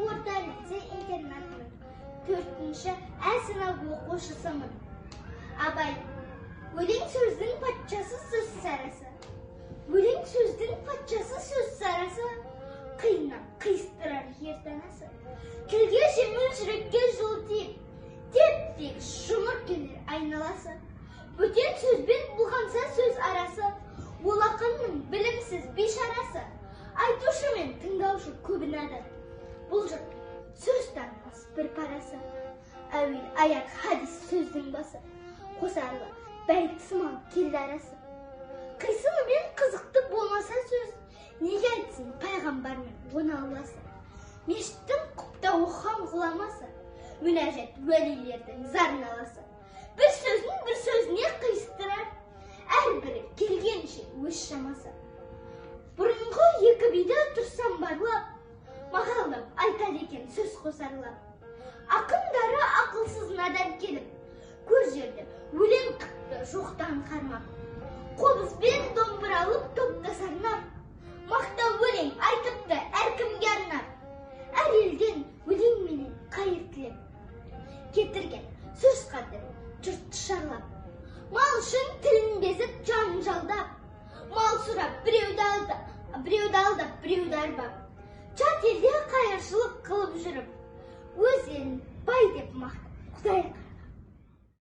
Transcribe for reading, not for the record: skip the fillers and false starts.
орта лицей интернатының 4-ші А сынып оқушысымын. Абай, өлең сөздің патшасы сөз сарасы. Өлең сөздің патшасы сөз сарасы. Қиыннан қиыстырар ертанасы. Тілге жеңіл, жүрекке жол тиіп, теп-тегіс жұмыр келер айналасы. Бөтен сөзбен бұлғанса сөз арасы, ол ақынның білімсіз бейшарасы. Айтушы мен тыңдаушы көбінады. Бұл жұрт сөз танымас бір парасы. Әуел аяқ хадис сөздің басы, қосарлы бәйт сымал келді арасы. Қисыны мен қызықты болмаса сөз, неге айтсын пайғамбармен оны ауласы. Мешіттің құпта оқыған ғұламасы, мүнәжат уәлилердің зарналасы. Bir sözün bir sözіне қиыстырар, әрбірі келгенше өз шамасы. Бұрынғы екі биді тұрсам барлап, мағалдап айтады екен сөз қосарлап. Ақындары ақылсыз надан келіп, көр жерді өлең қыпты жоқтан қармап. Қобызбен домбыралып топта сарнап, мақтау өлең айтыпты әркімге арнап. Әр елден өлеңменен қайыр тілеп, кетірген сөз қадірін жұртты шарлап. Мал үшін тілін безіп жанын жалдап, мал сұрап біреуді алдап біреуді арбап. Жат елде қайыршылық қылып жүріп, өз елін бай деп мақтап Құдай